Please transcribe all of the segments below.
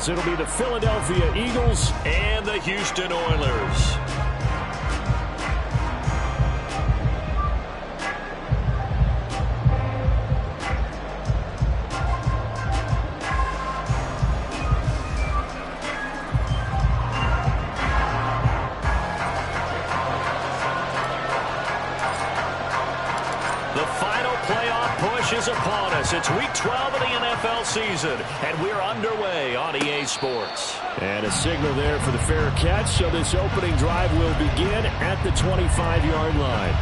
as it'll be the Philadelphia Eagles and the Houston Oilers. Is upon us. It's week 12 of the NFL season, and we're underway on EA Sports. And a signal there for the fair catch, so this opening drive will begin at the 25-yard line.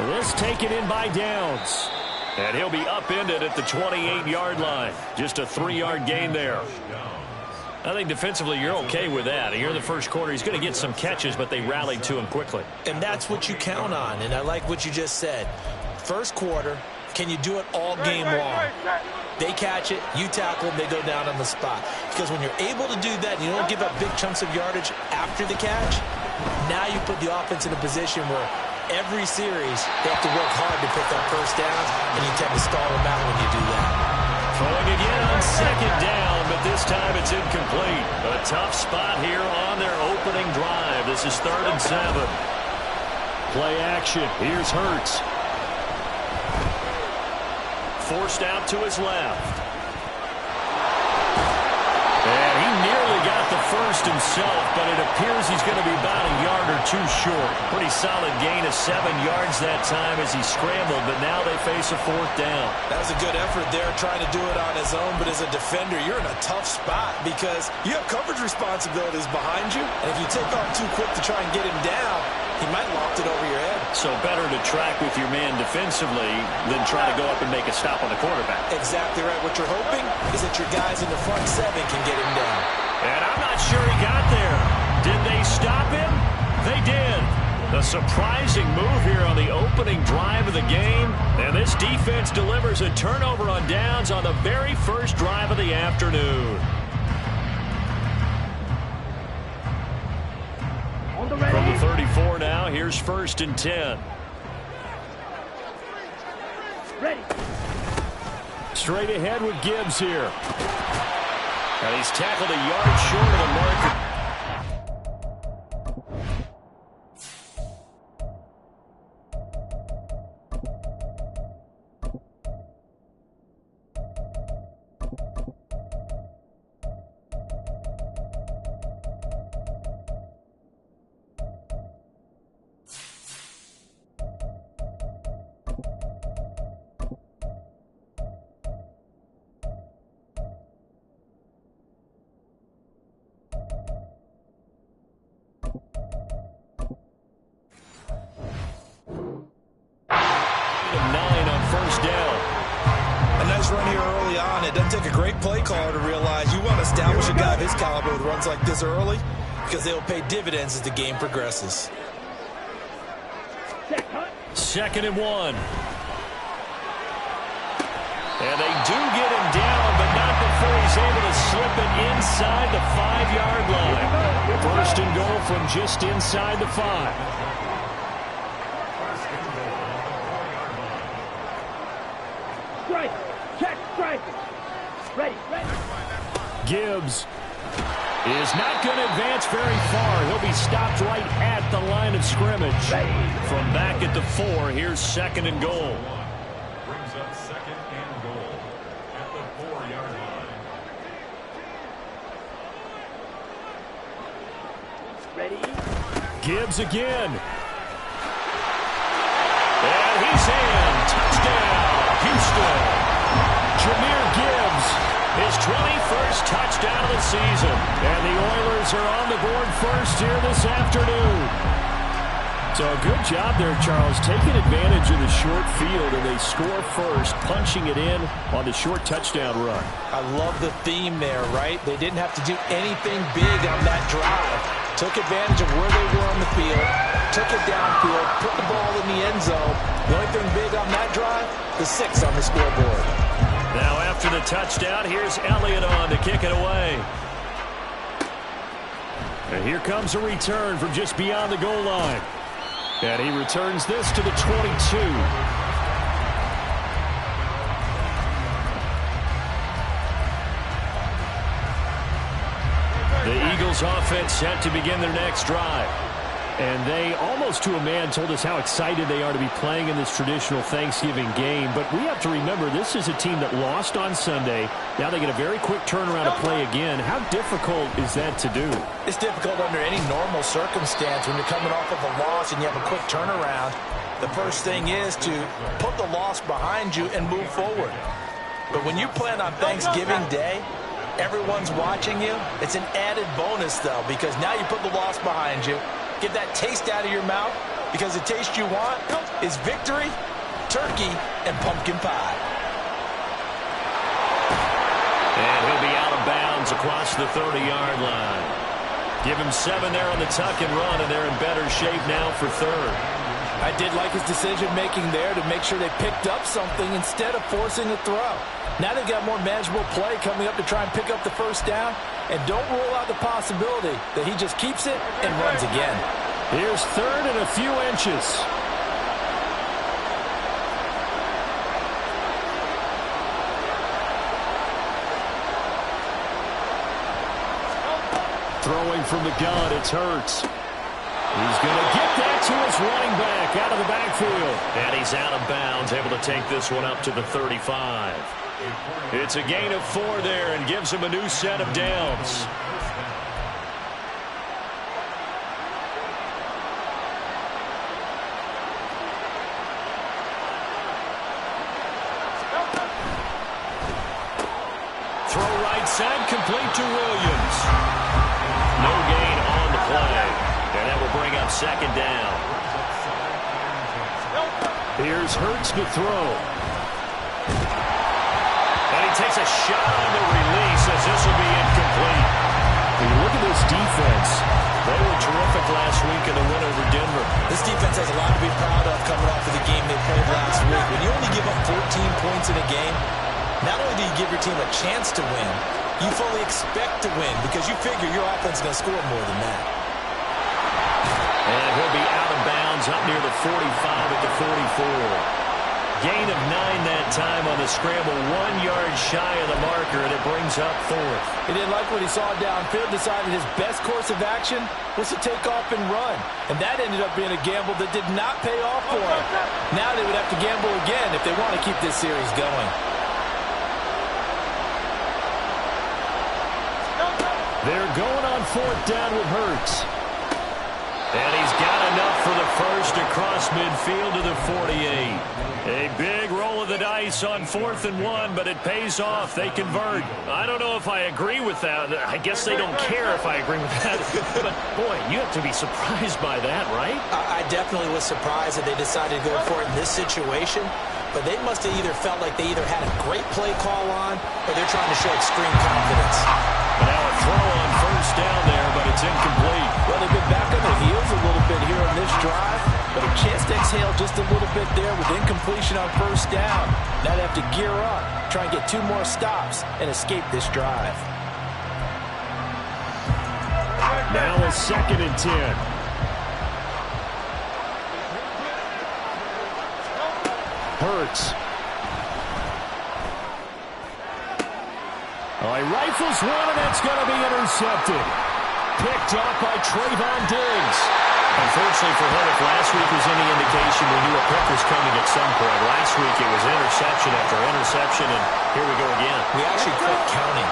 This taken in by Downs. And he'll be upended at the 28-yard line. Just a 3-yard gain there. I think defensively you're okay with that. Here in the first quarter, he's going to get some catches, but they rallied to him quickly. And that's what you count on, and I like what you just said. First quarter, can you do it all game long? They catch it, you tackle them, they go down on the spot. Because when you're able to do that, and you don't give up big chunks of yardage after the catch, now you put the offense in a position where every series, they have to work hard to pick up first downs, and you tend to stall them out when you do that. Throwing again on second down, but this time it's incomplete. A tough spot here on their opening drive. This is 3rd and 7. Play action. Here's Hurts. Forced out to his left. And he nearly got the first himself, but it appears he's going to be about a yard or two short. Pretty solid gain of 7 yards that time as he scrambled, but now they face a 4th down. That was a good effort there trying to do it on his own, but as a defender, you're in a tough spot because you have coverage responsibilities behind you, and if you take off too quick to try and get him down, he might loft it over your head. So better to track with your man defensively than try to go up and make a stop on the quarterback. Exactly right. What you're hoping is that your guys in the front 7 can get him down. And I'm not sure he got there. Did they stop him? They did. A surprising move here on the opening drive of the game. And this defense delivers a turnover on downs on the very first drive of the afternoon. From the 34 now, here's 1st and 10. Ready. Straight ahead with Gibbs here. And he's tackled a yard short of the mark. Run here early on. It doesn't take a great play caller to realize you want to establish a guy of his caliber with runs like this early because they'll pay dividends as the game progresses. 2nd and 1. And they do get him down, but not before he's able to slip it inside the 5-yard line. 1st and goal from just inside the 5. Gibbs is not going to advance very far. He'll be stopped right at the line of scrimmage. From back at the 4, here's 2nd and goal. Brings up 2nd and goal at the 4-yard line. Ready? Gibbs again. And he's in. Touchdown, Houston. Jahmyr Gibbs. His 21st touchdown of the season. And the Oilers are on the board first here this afternoon. So a good job there, Charles, taking advantage of the short field, and they score first, punching it in on the short touchdown run. I love the theme there, right? They didn't have to do anything big on that drive. Took advantage of where they were on the field, took it downfield, put the ball in the end zone. The only thing big on that drive, the 6 on the scoreboard. Now after the touchdown, here's Elliott on to kick it away. And here comes a return from just beyond the goal line. And he returns this to the 22. The Eagles offense set to begin their next drive. And they, almost to a man, told us how excited they are to be playing in this traditional Thanksgiving game. But we have to remember, this is a team that lost on Sunday. Now they get a very quick turnaround to play again. How difficult is that to do? It's difficult under any normal circumstance when you're coming off of a loss and you have a quick turnaround. The first thing is to put the loss behind you and move forward. But when you plan on Thanksgiving Day, everyone's watching you. It's an added bonus, though, because now you put the loss behind you. Get that taste out of your mouth, because the taste you want is victory, turkey, and pumpkin pie. And he'll be out of bounds across the 30-yard line. Give him 7 there on the tuck and run, and they're in better shape now for third. I did like his decision-making there to make sure they picked up something instead of forcing a throw. Now they've got more manageable play coming up to try and pick up the first down. And don't rule out the possibility that he just keeps it and runs again. Here's third and a few inches. Throwing from the gun, it's Hurts. He's going to get that to his running back out of the backfield. And he's out of bounds, able to take this one up to the 35. It's a gain of 4 there and gives him a new set of downs. Throw right side, complete to Williams. No gain on the play. And that will bring up second down. Here's Hurts to throw. And he takes a shot on the release as this will be incomplete. When you look at this defense, they were terrific last week in the win over Denver. This defense has a lot to be proud of coming off of the game they played last week. When you only give up 14 points in a game, not only do you give your team a chance to win, you fully expect to win because you figure your offense is going to score more than that. And he'll be out of bounds up near the 45 at the 44. Gain of 9 that time on the scramble, 1 yard shy of the marker, and it brings up fourth. He didn't like what he saw downfield, decided his best course of action was to take off and run. And that ended up being a gamble that did not pay off for him. Now they would have to gamble again if they want to keep this series going. They're going on 4th down with Hurts. And he's got enough for the first across midfield to the 48. A big roll of the dice on 4th and 1, but it pays off. They convert. I don't know if I agree with that. I guess they don't care if I agree with that. But, boy, you have to be surprised by that, right? I definitely was surprised that they decided to go for it in this situation. But they must have either felt like they either had a great play call on or they're trying to show extreme confidence. Now a throw on 1st down there, but it's incomplete. Well, they've been back on their heels a little bit here on this drive, but a chance to exhale just a little bit there with incompletion on 1st down. Now they have to gear up, try and get 2 more stops, and escape this drive. Now a 2nd and 10. Hurts. Oh, he rifles one, and that's going to be intercepted. Picked up by Trayvon Diggs. Unfortunately for him, if last week was any indication, we knew a pick was coming at some point. Last week it was interception after interception, and here we go again. We actually quit counting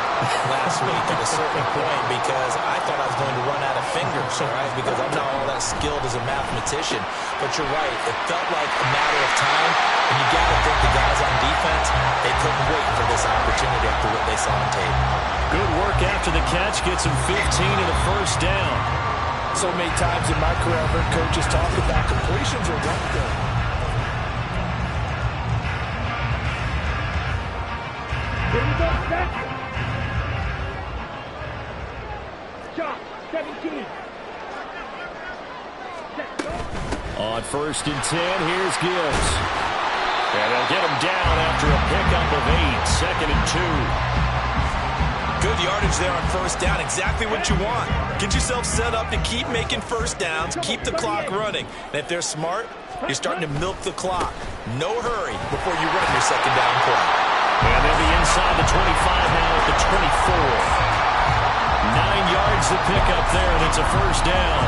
last week at a certain point because I thought I was going to run out of fingers, all right, because I'm not all that skilled as a mathematician. But you're right, it felt like a matter of time, and you got to think the guys on defense, they couldn't wait for this opportunity after what they saw on tape. Good work after the catch, gets him 15 and a 1st down. So many times in my career, I've heard coaches talk about completions are one thing. Here we go, set. Shot, 17. Set, go. On 1st and 10, here's Gibbs. And they'll get him down after a pickup of 8, 2nd and 2. Good yardage there on first down. Exactly what you want. Get yourself set up to keep making first downs, keep the clock running. And if they're smart, you're starting to milk the clock. No hurry before you run your second down play. And they'll be inside the 25 now at the 24. 9 yards to pick up there, and it's a first down.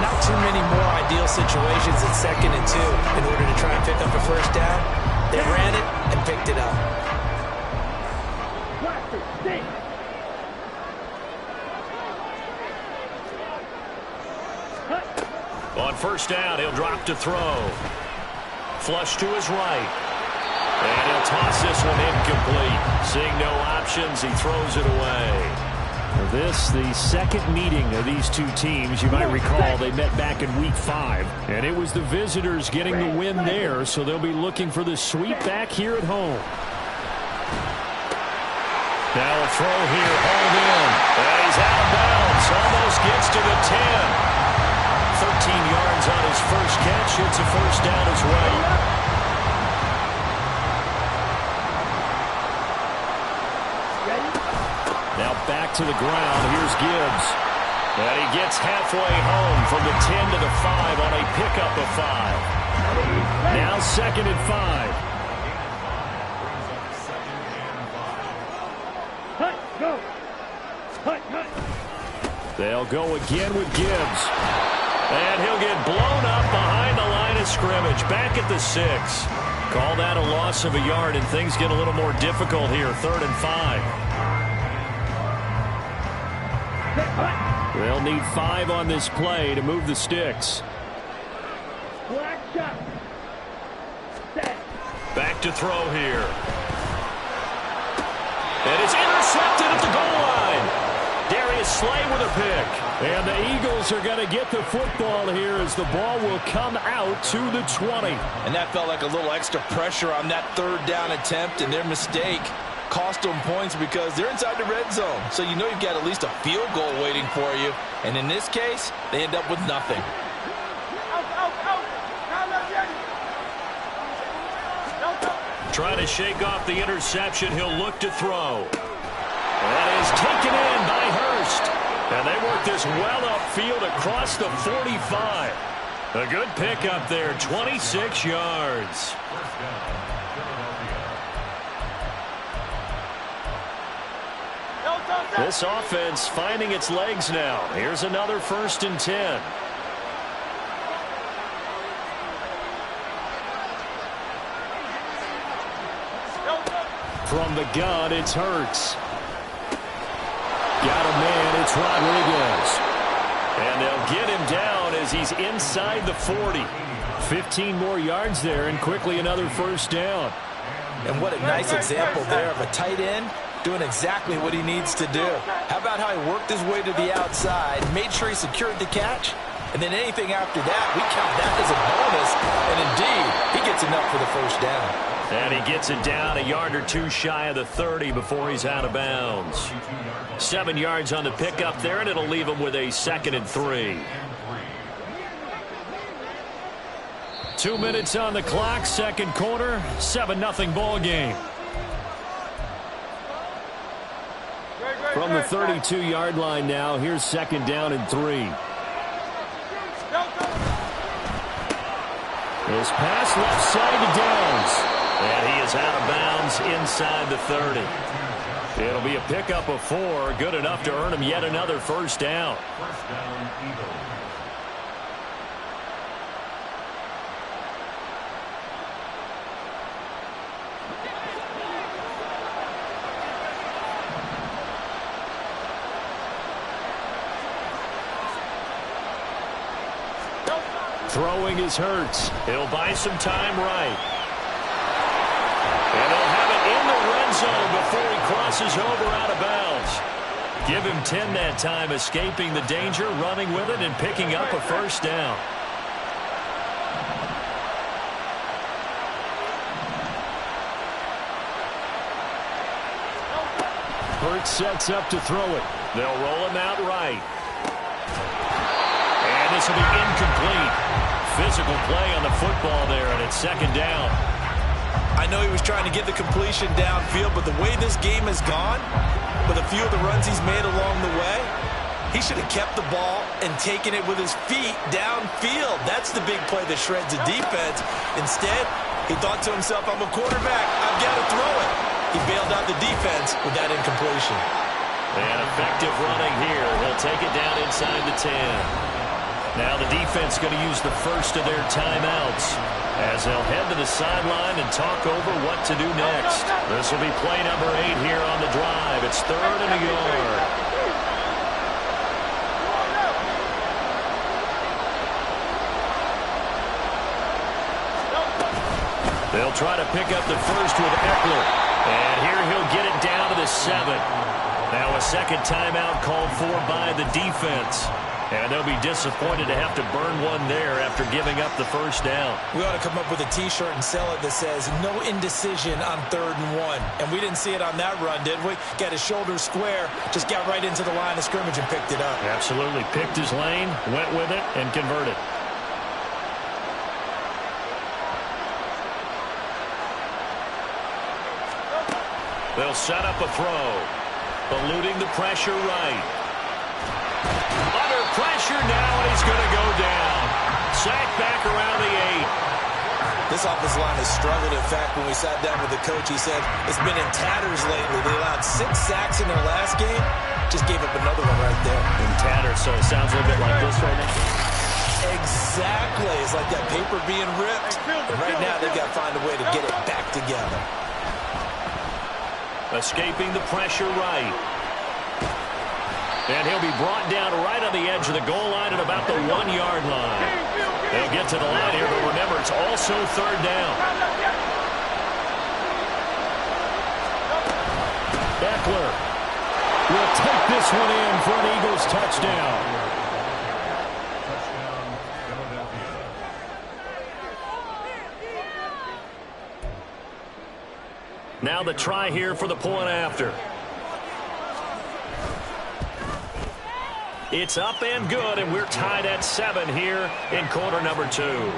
Not too many more ideal situations at 2nd and 2 in order to try and pick up a first down. They ran it and picked it up. On first down, he'll drop to throw. Flush to his right. And he'll toss this one incomplete. Seeing no options, he throws it away. This, the second meeting of these two teams. You might recall they met back in Week 5. And it was the visitors getting the win there, so they'll be looking for the sweep back here at home. Now a throw here, hauled in. And he's out of bounds. Almost gets to the 10. 13 yards on his first catch. It's a first down as well. Now back to the ground. Here's Gibbs. And he gets halfway home from the 10 to the 5 on a pickup of 5. Now 2nd and 5. They'll go again with Gibbs. And he'll get blown up behind the line of scrimmage. Back at the 6. Call that a loss of a yard, and things get a little more difficult here. 3rd and 5. They'll need 5 on this play to move the sticks. Back to throw here. And it's intercepted at the goal line. Darius Slay with a pick. And the Eagles are going to get the football here as the ball will come out to the 20. And that felt like a little extra pressure on that 3rd down attempt, and their mistake cost them points because they're inside the red zone. So you know you've got at least a field goal waiting for you. And in this case, they end up with nothing. Trying to shake off the interception. He'll look to throw. That is taken in by Hurst. And they work this well upfield across the 45. A good pickup there, 26 yards. This offense finding its legs now. Here's another 1st and 10. From the gun, it's Hurts. Got a man, it's Rodriguez. And they'll get him down as he's inside the 40. 15 more yards there, and quickly another first down. And what a nice example there of a tight end doing exactly what he needs to do. How about how he worked his way to the outside, made sure he secured the catch, and then anything after that, we count that as a bonus. And indeed, he gets enough for the first down. And he gets it down a yard or 2 shy of the 30 before he's out of bounds. 7 yards on the pickup there, and it'll leave him with a 2nd and 3. 2 minutes on the clock, 2nd quarter, 7-0 ball game. From the 32-yard line now, here's 2nd down and 3. His pass left side to Downs. And he is out of bounds inside the 30. It'll be a pickup of 4, good enough to earn him yet another first down. First down, Eagles. Throwing his Hurts. He'll buy some time right. And he'll have it in the red zone before he crosses over out of bounds. Give him 10 that time, escaping the danger, running with it, and picking up a first down. Hurts sets up to throw it. They'll roll him out right. And this will be incomplete. Physical play on the football there, and it's 2nd down. I know he was trying to get the completion downfield, but the way this game has gone, with a few of the runs he's made along the way, he should have kept the ball and taken it with his feet downfield. That's the big play that shreds the defense. Instead, he thought to himself, I'm a quarterback, I've got to throw it. He bailed out the defense with that incompletion. And effective running here. He'll take it down inside the 10. Now the defense going to use the first of their timeouts as they'll head to the sideline and talk over what to do next. This will be play number 8 here on the drive. It's 3rd and a yard. They'll try to pick up the first with Eckler. And here he'll get it down to the 7. Now a second timeout called for by the defense. And they'll be disappointed to have to burn one there after giving up the first down. We ought to come up with a T-shirt and sell it that says, no indecision on 3rd and 1. And we didn't see it on that run, did we? Got his shoulders square, just got right into the line of scrimmage and picked it up. Absolutely. Picked his lane, went with it, and converted. They'll set up a throw. Eluding the pressure right. Under pressure now, and he's going to go down. Sacked back around the 8. This offensive line has struggled. In fact, when we sat down with the coach, he said it's been in tatters lately. They allowed 6 sacks in their last game. Just gave up another one right there. In tatters, so it sounds a little bit like this right now. Exactly. It's like that paper being ripped. And right now, they've got to find a way to get it back together. Escaping the pressure right. And he'll be brought down right on the edge of the goal line at about the 1-yard line. They'll get to the line here, but remember, it's also 3rd down. Eckler will take this one in for an Eagles touchdown. Now the try here for the point after. It's up and good, and we're tied at 7 here in quarter number 2.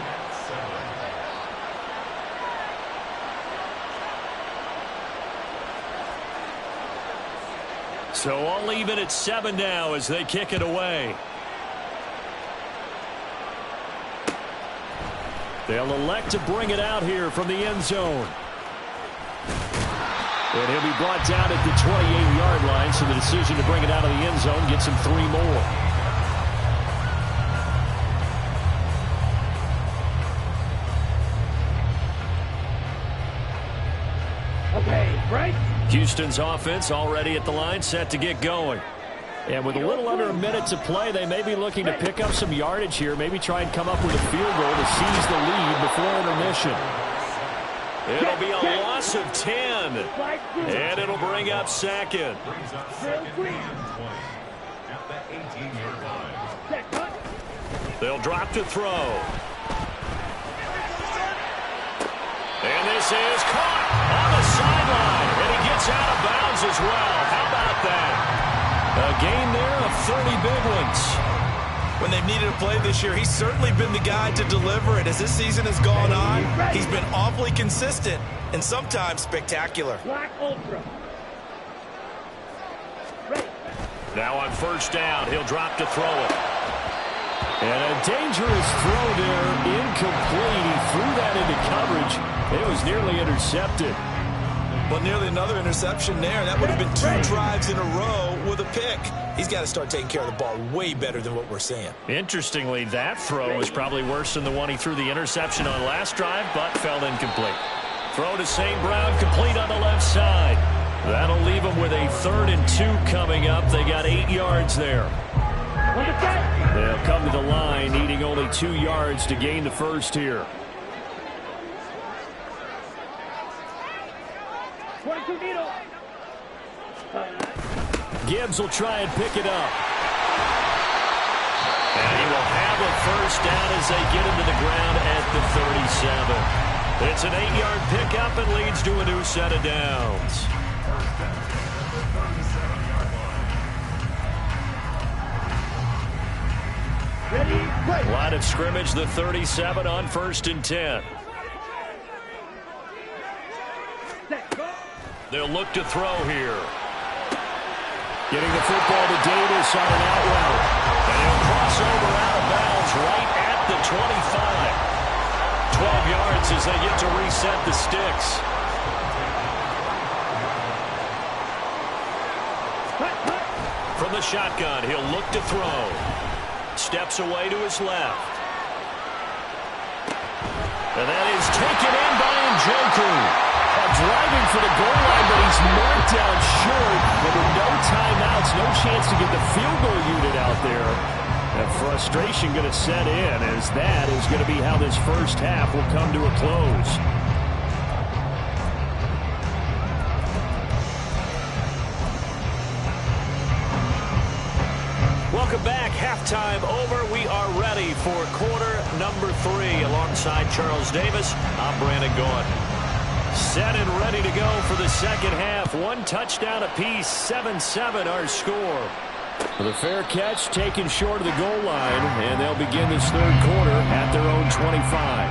So all even at 7 now as they kick it away. They'll elect to bring it out here from the end zone. And he'll be brought down at the 28-yard line, so the decision to bring it out of the end zone gets him 3 more. Okay, right? Houston's offense already at the line, set to get going. And with a little under a minute to play, they may be looking to pick up some yardage here, maybe try and come up with a field goal to seize the lead before intermission. It'll be a loss of 10, and it'll bring up 2nd. Brings up 2nd and 20 at the 18-yard line. They'll drop to throw. And this is caught on the sideline, and he gets out of bounds as well. How about that? A gain there of 30 big ones. When they've needed a play this year, he's certainly been the guy to deliver it. As this season has gone on, he's been awfully consistent and sometimes spectacular. Black Ultra. Ready. Now on 1st down, he'll drop to throw it. And a dangerous throw there, incomplete. He threw that into coverage. It was nearly intercepted. Well, nearly another interception there. That would have been 2 drives in a row with a pick. He's got to start taking care of the ball way better than what we're seeing. Interestingly, that throw was probably worse than the one he threw the interception on last drive, but fell incomplete. Throw to St. Brown, complete on the left side. That'll leave them with a 3rd and 2 coming up. They got 8 yards there. They'll come to the line, needing only 2 yards to gain the first here. 22 needle. Gibbs will try and pick it up. And he will have a first down as they get him to the ground at the 37. It's an 8-yard pickup and leads to a new set of downs. Ready, Line of scrimmage, the 37 on 1st and 10. They'll look to throw here. Getting the football to Davis on an out route. And he'll cross over out of bounds right at the 25. 12 yards as they get to reset the sticks. From the shotgun, he'll look to throw. Steps away to his left. And that is taken in by Njoku. Driving for the goal line, but he's marked down short. And with no timeouts, no chance to get the field goal unit out there. That frustration going to set in, as that is going to be how this first half will come to a close. Welcome back. Halftime over. We are ready for quarter number 3. Alongside Charles Davis, I'm Brandon Gordon. Set and ready to go for the second half. One touchdown apiece, 7-7 our score. With a fair catch taken short of the goal line, and they'll begin this third quarter at their own 25.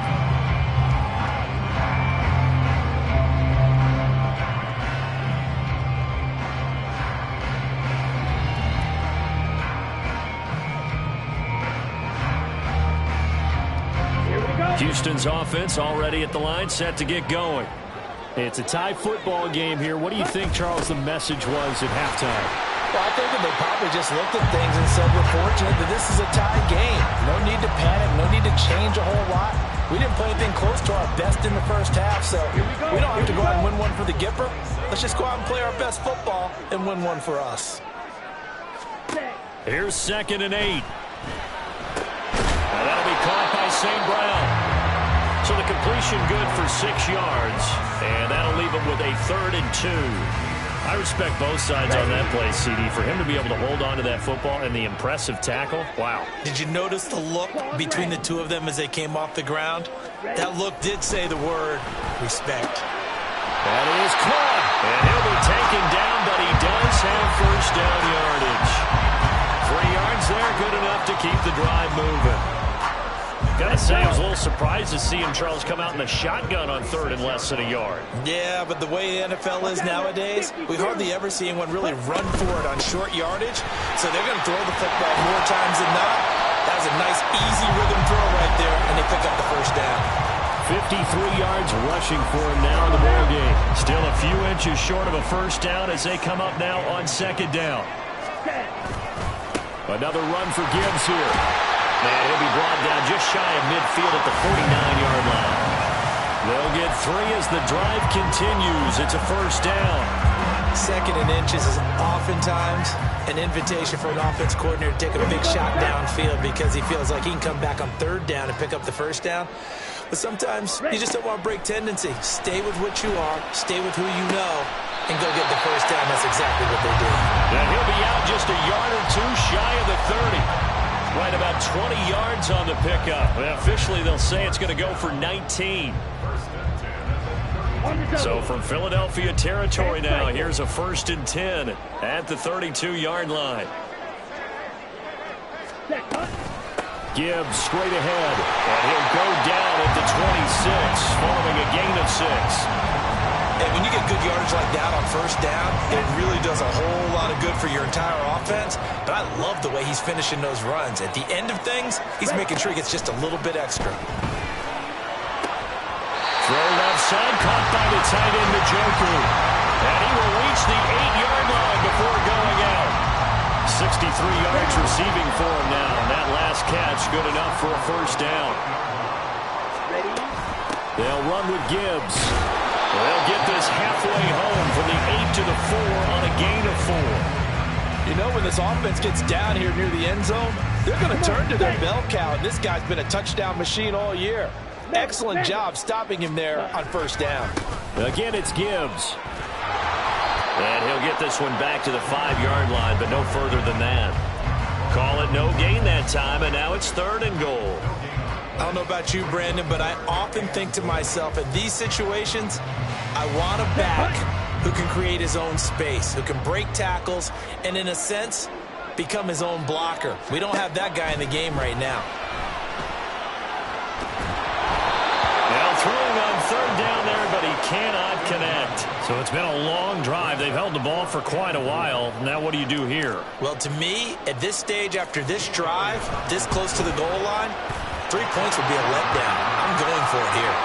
Houston's offense already at the line, set to get going. It's a tie football game here. What do you think, Charles, the message was at halftime? Well, I think that they probably just looked at things and said, we're fortunate that this is a tie game. No need to panic, no need to change a whole lot. We didn't play anything close to our best in the first half, so we don't have to go out and win one for the Gipper. Let's just go out and play our best football and win one for us. Here's 2nd and 8. Now that'll be caught by St. Brown. So the completion good for 6 yards, and that'll leave him with a 3rd and 2. I respect both sides on that play, CD. For him to be able to hold on to that football and the impressive tackle, wow. Did you notice the look between the two of them as they came off the ground? That look did say the word respect. That is caught, and he'll be taken down, but he does have first down yardage. 3 yards there, good enough to keep the drive moving. Gotta say, I was a little surprised to see him, Charles, come out in the shotgun on 3rd and less than a yard. Yeah, but the way the NFL is nowadays, we hardly ever see anyone really run for it on short yardage. So they're going to throw the football more times than not. That was a nice, easy rhythm throw right there, and they pick up the first down. 53 yards rushing for him now in the ball game. Still a few inches short of a first down as they come up now on 2nd down. Another run for Gibbs here. And he'll be brought down just shy of midfield at the 49-yard line. They'll get 3 as the drive continues. It's a first down. 2nd and inches is oftentimes an invitation for an offense coordinator to take a big shot downfield because he feels like he can come back on 3rd down and pick up the first down. But sometimes you just don't want to break tendency. Stay with what you are, stay with who you know, and go get the first down. That's exactly what they did. And he'll be out just a yard or 2 shy of the 30. Right about 20 yards on the pickup. Well, officially, they'll say it's going to go for 19. So from Philadelphia territory now, here's a 1st and 10 at the 32-yard line. Gibbs straight ahead, and he'll go down at the 26, following a gain of 6. And when you get good yardage like that on first down, it really does a whole lot of good for your entire offense. But I love the way he's finishing those runs. At the end of things, he's making sure he gets just a little bit extra. Throw left side, caught by the tight end, Njoku. And he will reach the 8-yard line before going out. 63 yards receiving for him now. And that last catch good enough for a first down. They'll run with Gibbs. They'll get this halfway home from the 8 to the 4 on a gain of 4. You know, when this offense gets down here near the end zone, they're going to turn to their bell cow. This guy's been a touchdown machine all year. Excellent job stopping him there on first down. Again, it's Gibbs. And he'll get this one back to the 5-yard line, but no further than that. Call it no gain that time, and now it's 3rd and goal. I don't know about you, Brandon, but I often think to myself, in these situations, I want a back who can create his own space, who can break tackles, and in a sense, become his own blocker. We don't have that guy in the game right now. Now throwing on 3rd down there, but he cannot connect. So it's been a long drive. They've held the ball for quite a while. Now what do you do here? Well, to me, at this stage, after this drive, this close to the goal line, 3 points would be a letdown. I'm going for it here.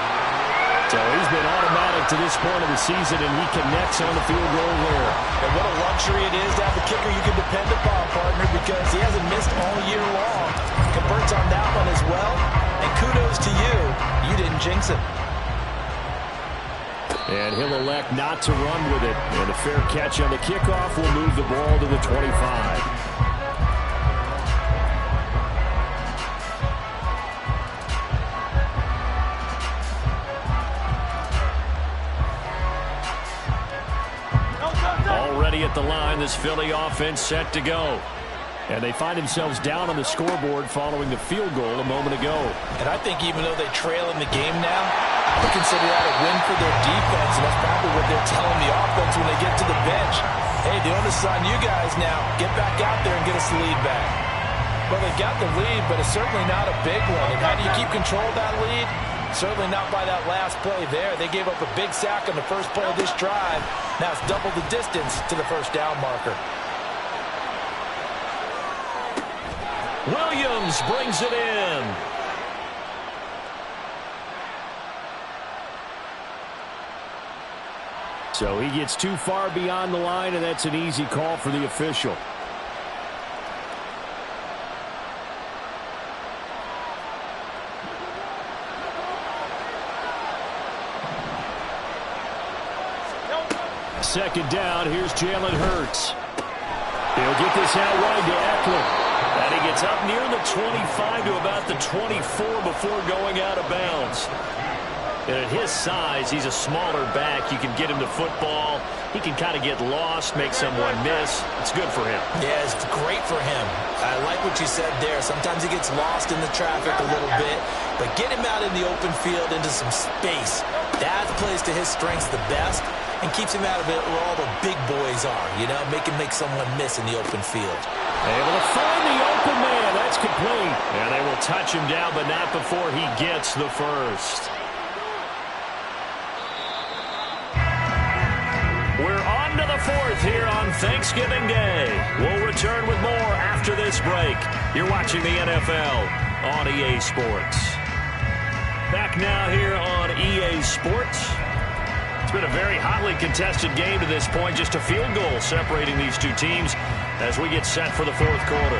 So he's been automatic to this point of the season, and he connects on the field goal there. And what a luxury it is to have a kicker you can depend upon, partner, because he hasn't missed all year long. Converts on that one as well. And kudos to you. You didn't jinx it. And he'll elect not to run with it. And a fair catch on the kickoff will move the ball to the 25. Already at the line, this Philly offense set to go. And they find themselves down on the scoreboard following the field goal a moment ago. And I think even though they trail in the game now, I would consider that a win for their defense, and that's probably what they're telling the offense when they get to the bench. Hey, the onus is on you guys now. Get back out there and get us the lead back. Well, they got the lead, but it's certainly not a big one. And how do you keep control of that lead? Certainly not by that last play there. They gave up a big sack on the first play of this drive. Now it's double the distance to the first down marker. Williams brings it in. So he gets too far beyond the line, and that's an easy call for the official. Second down, here's Jalen Hurts. He'll get this out wide to Eckler. And he gets up near the 25 to about the 24 before going out of bounds. And at his size, he's a smaller back. You can get him the football. He can kind of get lost, make someone miss. It's good for him. Yeah, it's great for him. I like what you said there. Sometimes he gets lost in the traffic a little bit. But get him out in the open field into some space. That plays to his strengths the best and keeps him out of it where all the big boys are. You know, make him make someone miss in the open field. Able to find the open man. That's complete. And they will touch him down, but not before he gets the first. We're on to the fourth here on Thanksgiving Day. We'll return with more after this break. You're watching the NFL on EA Sports. Back now here on EA Sports. It's been a very hotly contested game to this point. Just a field goal separating these two teams as we get set for the fourth quarter.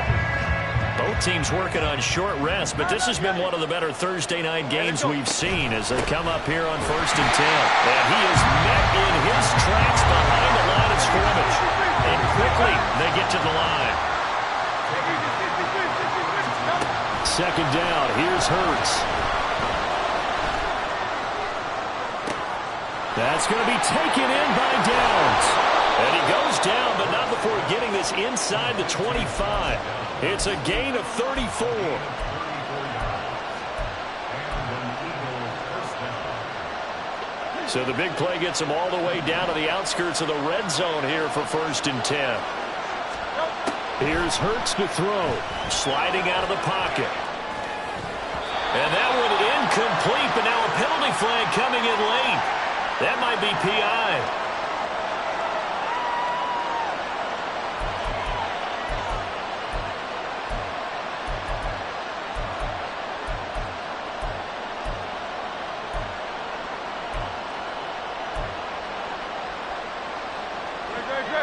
Both teams working on short rest, but this has been one of the better Thursday night games we've seen as they come up here on 1st and 10. And he is met in his tracks behind the line of scrimmage. And quickly they get to the line. Second down, here's Hurts. That's going to be taken in by Downs. And he goes down, but not before getting this inside the 25. It's a gain of 34. So the big play gets him all the way down to the outskirts of the red zone here for 1st and 10. Here's Hurts to throw. Sliding out of the pocket. And that one incomplete, but now a penalty flag coming in late. That might be PI.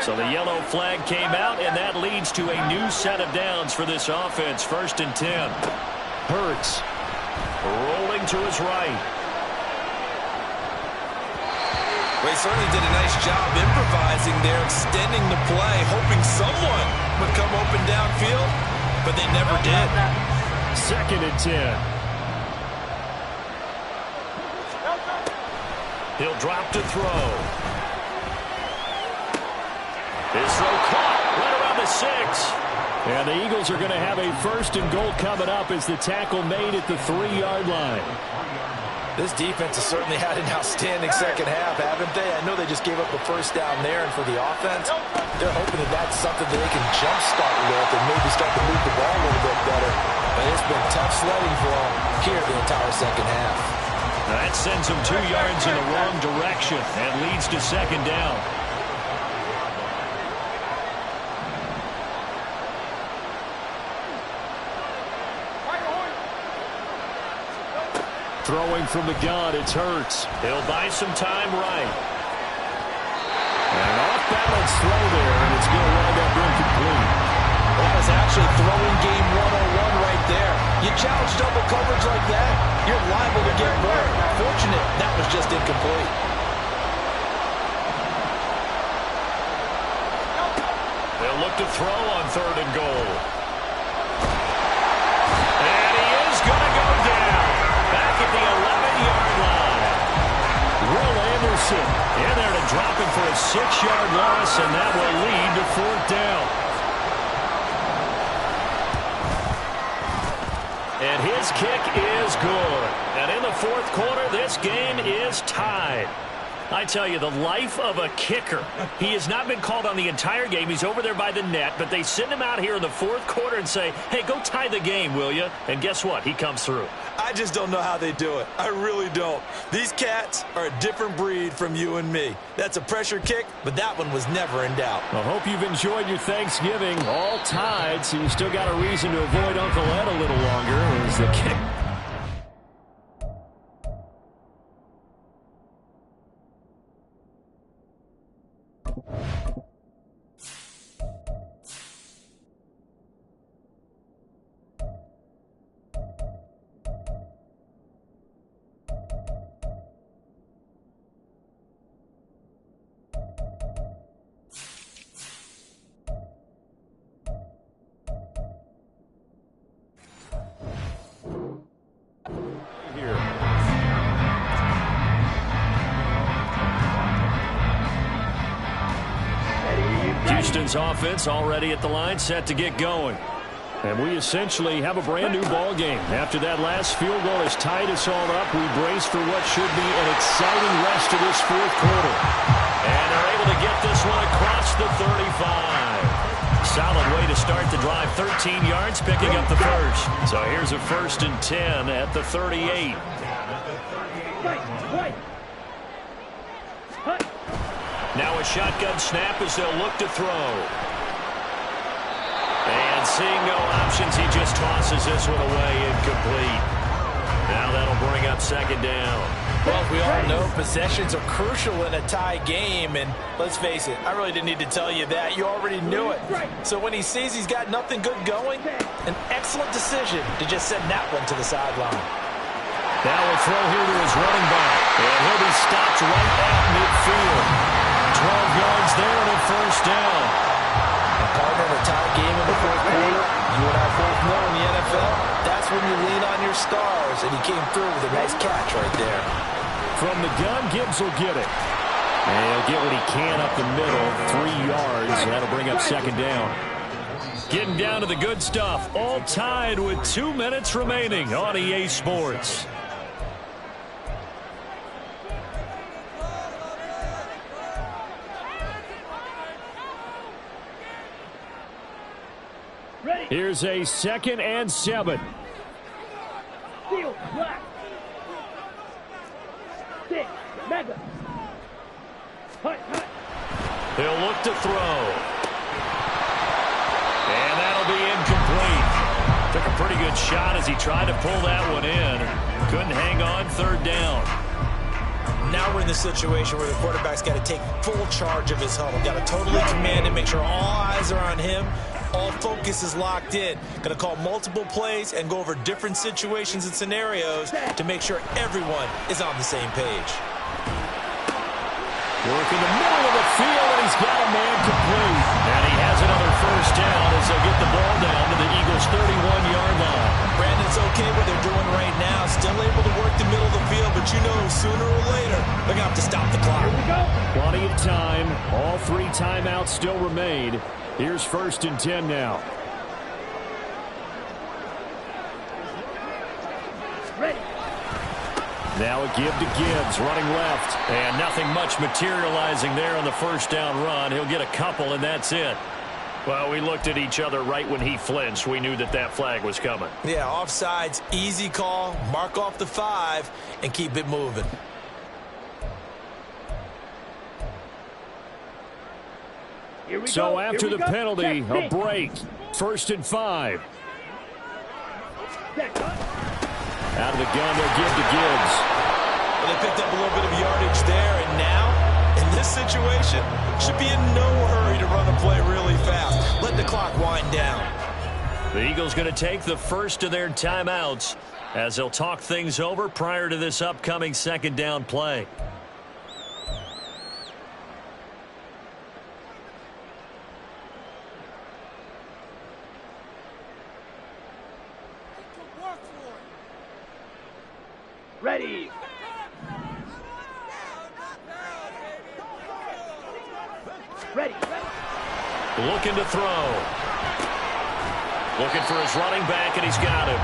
So the yellow flag came out, and that leads to a new set of downs for this offense. 1st and 10. Hurts rolling to his right. Well, he certainly did a nice job improvising there, extending the play, hoping someone would come open downfield, but they never did. 2nd and 10. He'll drop to throw. His throw caught right around the 6. And the Eagles are going to have a 1st and goal coming up as the tackle made at the 3-yard line. This defense has certainly had an outstanding second half, haven't they? I know they just gave up the first down there, and for the offense, they're hoping that that's something that they can jumpstart with and maybe start to move the ball a little bit better. But it's been tough sledding for them here the entire second half. That sends him 2 yards in the wrong direction and leads to second down. Throwing from the gun, it's Hurts. He'll buy some time right. And an off-balance throw there, and it's going to wind up incomplete. That was actually throwing game 101 right there. You challenge double coverage like that, you're liable to get burned. Fortunate, that was just incomplete. They'll look to throw on 3rd and goal. And he is going to go down. Back at the 11-yard line. Will Anderson in there to drop him for a 6-yard loss, and that will lead to 4th down. And his kick is good. And in the 4th quarter, this game is tied. I tell you, the life of a kicker. He has not been called on the entire game. He's over there by the net, but they send him out here in the 4th quarter and say, hey, go tie the game, will you? And guess what? He comes through. I just don't know how they do it. I really don't. These cats are a different breed from you and me. That's a pressure kick, but that one was never in doubt. I hope you've enjoyed your Thanksgiving. All tied, so you still got a reason to avoid Uncle Ed a little longer as the kick. Houston's offense already at the line, set to get going. And we essentially have a brand new ball game. After that last field goal has tied us all up, we brace for what should be an exciting rest of this 4th quarter. And they're able to get this one across the 35. Solid way to start the drive. 13 yards, picking up the first. So here's a 1st and 10 at the 38. Now a shotgun snap as they'll look to throw. And seeing no options, he just tosses this one away, incomplete. Now that'll bring up 2nd down. Well, we all know possessions are crucial in a tie game, and let's face it, I really didn't need to tell you that. You already knew it. So when he sees he's got nothing good going, an excellent decision to just send that one to the sideline. Now a throw here to his running back, and he'll be stopped right at midfield. 12 yards there and a 1st down. Partner, in a tie game in the 4th quarter, you and I both know in the NFL, that's when you lean on your stars, and he came through with a nice catch right there. From the gun, Gibbs will get it. And he'll get what he can up the middle, 3 yards, and that'll bring up 2nd down. Getting down to the good stuff, all tied with 2 minutes remaining on EA Sports. Here's a 2nd and 7. Field, black. 6, mega. Hut. He'll look to throw. And that'll be incomplete. Took a pretty good shot as he tried to pull that one in. Couldn't hang on, 3rd down. Now we're in the situation where the quarterback's got to take full charge of his huddle. Got to totally command it, make sure all eyes are on him. All focus is locked in. Going to call multiple plays and go over different situations and scenarios to make sure everyone is on the same page. Working the middle of the field, and he's got a man complete. And he has another 1st down as they'll get the ball down to the Eagles' 31-yard line. Brandon, it's okay what they're doing right now. Still able to work the middle of the field, but you know sooner or later they're going to have to stop the clock. Plenty of time. All 3 timeouts still remain. Here's 1st and 10 now. Ready. Now a give to Gibbs, running left. And nothing much materializing there on the 1st down run. He'll get a couple, and that's it. Well, we looked at each other right when he flinched. We knew that that flag was coming. Yeah, offsides, easy call. Mark off the 5 and keep it moving. So after the penalty, a break. 1st and 5. Out of the gun, they'll give to Gibbs. Well, they picked up a little bit of yardage there, and now, in this situation, should be in no hurry to run the play really fast. Let the clock wind down. The Eagles going to take the first of their timeouts as they'll talk things over prior to this upcoming 2nd down play. Ready. Ready. Looking to throw. Looking for his running back, and he's got him.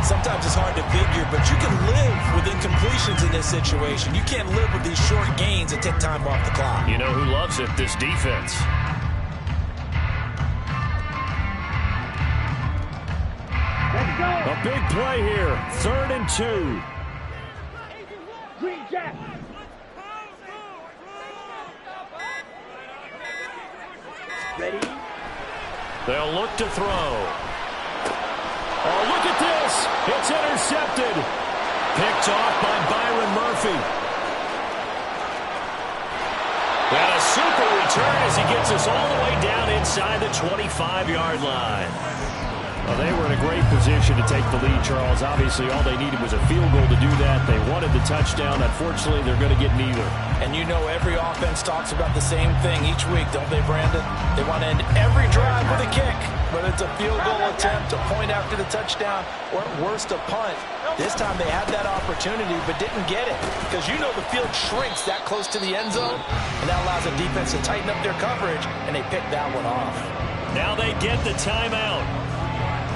Sometimes it's hard to figure, but you can live with incompletions in this situation. You can't live with these short gains and take time off the clock. You know who loves it? This defense. Let's go. A big play here. 3rd and 2. Green Jack. Ready. They'll look to throw. Oh, look at this. It's intercepted. Picked off by Byron Murphy. And a super return as he gets us all the way down inside the 25-yard line. Well, they were in a great position to take the lead, Charles. Obviously, all they needed was a field goal to do that. They wanted the touchdown. Unfortunately, they're going to get neither. And you know every offense talks about the same thing each week, don't they, Brandon? They want to end every drive with a kick, whether it's a field goal attempt, a point after the touchdown, or at worst, a punt. This time they had that opportunity but didn't get it because you know the field shrinks that close to the end zone, and that allows the defense to tighten up their coverage, and they picked that one off. Now they get the timeout.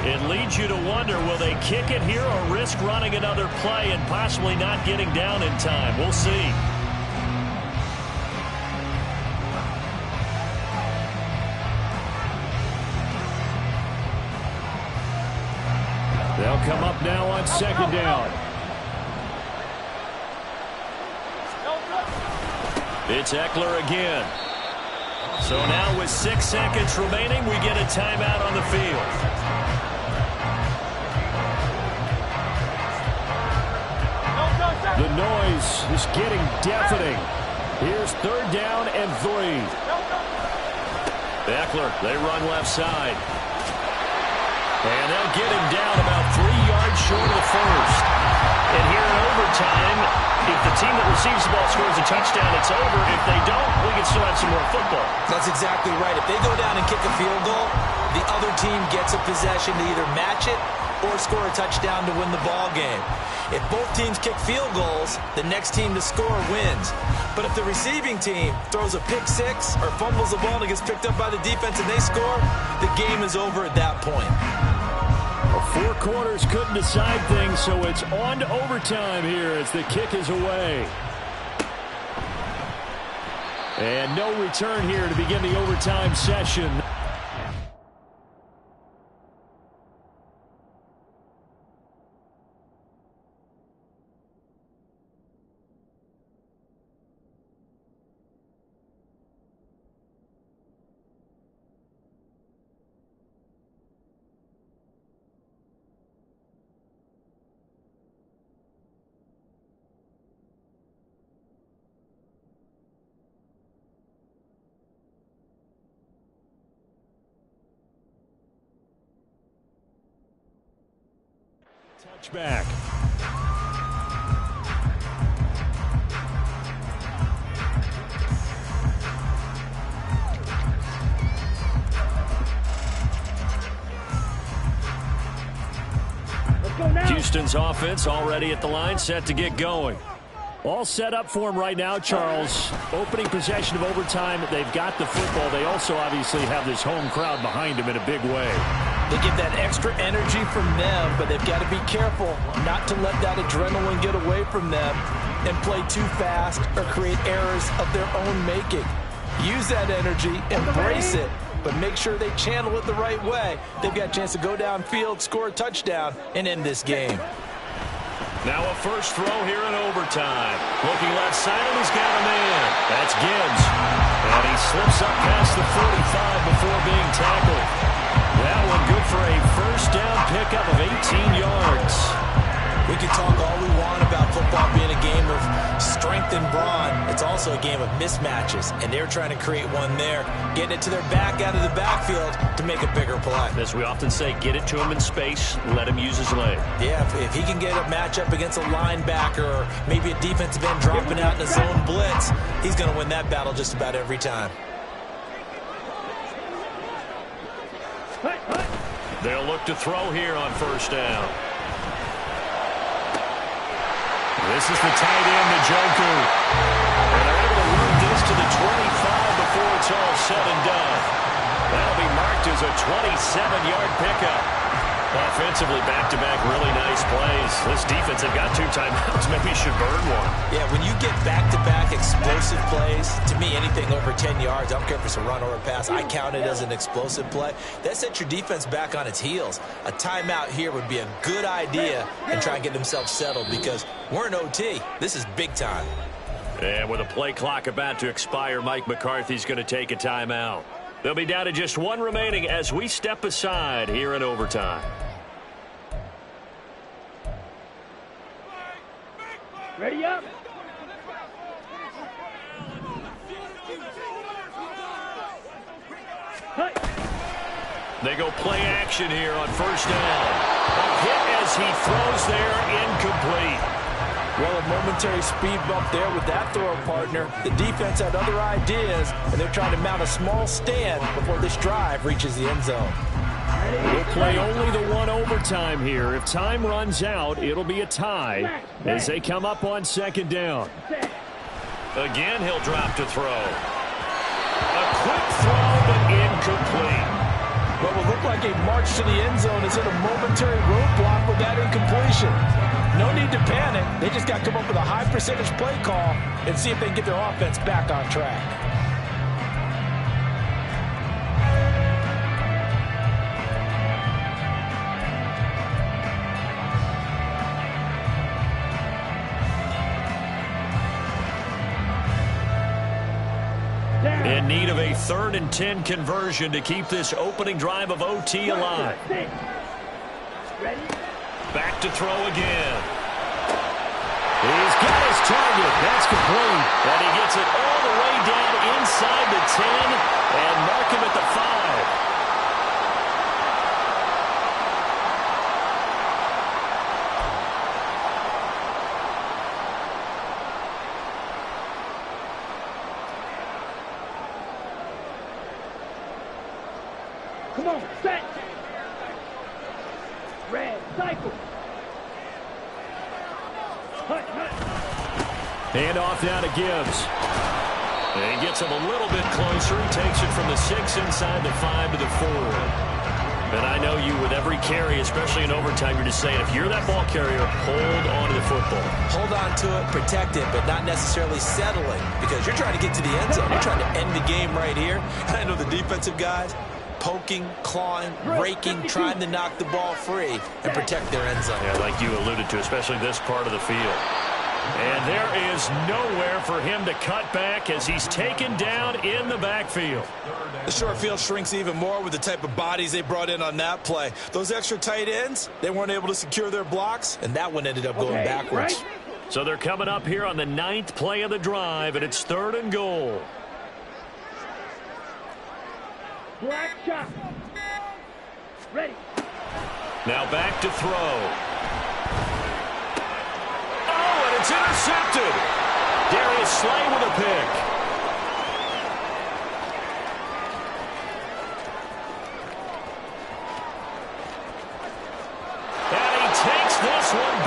It leads you to wonder, will they kick it here or risk running another play and possibly not getting down in time? We'll see. They'll come up now on 2nd down. It's Eckler again. So now with 6 seconds remaining, we get a timeout on the field. The noise is getting deafening. Here's 3rd down and 3. Eckler, they run left side. And they'll get him down about 3 yards short of the first. And here in overtime, if the team that receives the ball scores a touchdown, it's over. If they don't, we can still have some more football. That's exactly right. If they go down and kick a field goal, the other team gets a possession to either match it or score a touchdown to win the ball game. If both teams kick field goals, the next team to score wins. But if the receiving team throws a pick 6 or fumbles the ball and it gets picked up by the defense and they score, the game is over at that point. Well, 4 quarters couldn't decide things, so it's on to overtime here as the kick is away. And no return here to begin the overtime session. Touchback. Let's go now. Houston's offense already at the line, set to get going. All set up for him right now, Charles. Opening possession of overtime. They've got the football. They also obviously have this home crowd behind them in a big way. They get that extra energy from them, but they've got to be careful not to let that adrenaline get away from them and play too fast or create errors of their own making. Use that energy, embrace it, but make sure they channel it the right way. They've got a chance to go downfield, score a touchdown, and end this game. Now a first throw here in overtime. Looking left side, and he's got a man. That's Gibbs. And he slips up past the 45 before being tackled. That one good for a first down pickup of 18 yards. We can talk all we want about football being a game of strength and brawn. It's also a game of mismatches, and they're trying to create one there, getting it to their back out of the backfield to make a bigger play. As we often say, get it to him in space, let him use his leg. Yeah, if he can get a matchup against a linebacker or maybe a defensive end dropping out in a zone blitz, he's going to win that battle just about every time. They'll look to throw here on first down. This is the tight end, Njoku. And they're able to move this to the 25 before it's all said and done. That'll be marked as a 27-yard pickup. Offensively, back-to-back really nice plays. This defense, they've got 2 timeouts. Maybe should burn one. Yeah, when you get back-to-back explosive plays, to me, anything over 10 yards, I don't care if it's a run or a pass, I count it as an explosive play. That sets your defense back on its heels. A timeout here would be a good idea and try and get themselves settled because we're in OT. This is big time. And with a play clock about to expire, Mike McCarthy's going to take a timeout. They'll be down to just 1 remaining as we step aside here in overtime. Ready up. They go play action here on first down. A hit as he throws there, incomplete. Well, a momentary speed bump there with that throw partner. The defense had other ideas, and they're trying to mount a small stand before this drive reaches the end zone. We'll play only the 1 overtime here. If time runs out, it'll be a tie as they come up on second down. Again, he'll drop to throw. A quick throw, but incomplete. What will look like a march to the end zone is in a momentary roadblock with that incompletion. No need to panic. They just got to come up with a high percentage play call and see if they can get their offense back on track. In need of a 3rd and 10 conversion to keep this opening drive of OT alive. Back to throw again. He's got his target. That's complete. And he gets it all the way down inside the 10 and mark him at the 5. Come on, set. Red, cycle. Hand off now to Gibbs. And he gets him a little bit closer. He takes it from the 6 inside the 5 to the 4. And I know you with every carry, especially in overtime, you're just saying, if you're that ball carrier, hold on to the football. Hold on to it, protect it, but not necessarily settling because you're trying to get to the end zone. You're trying to end the game right here. And I know the defensive guys, poking, clawing, raking, trying to knock the ball free and protect their end zone. Yeah, like you alluded to, especially this part of the field. And there is nowhere for him to cut back as he's taken down in the backfield. The short field shrinks even more with the type of bodies they brought in on that play. Those extra tight ends, they weren't able to secure their blocks, and that one ended up going backwards. Right. So they're coming up here on the 9th play of the drive, and it's 3rd and goal. Black shot. Ready. Now back to throw. Oh, and it's intercepted. Darius Slay with a pick. And he takes this one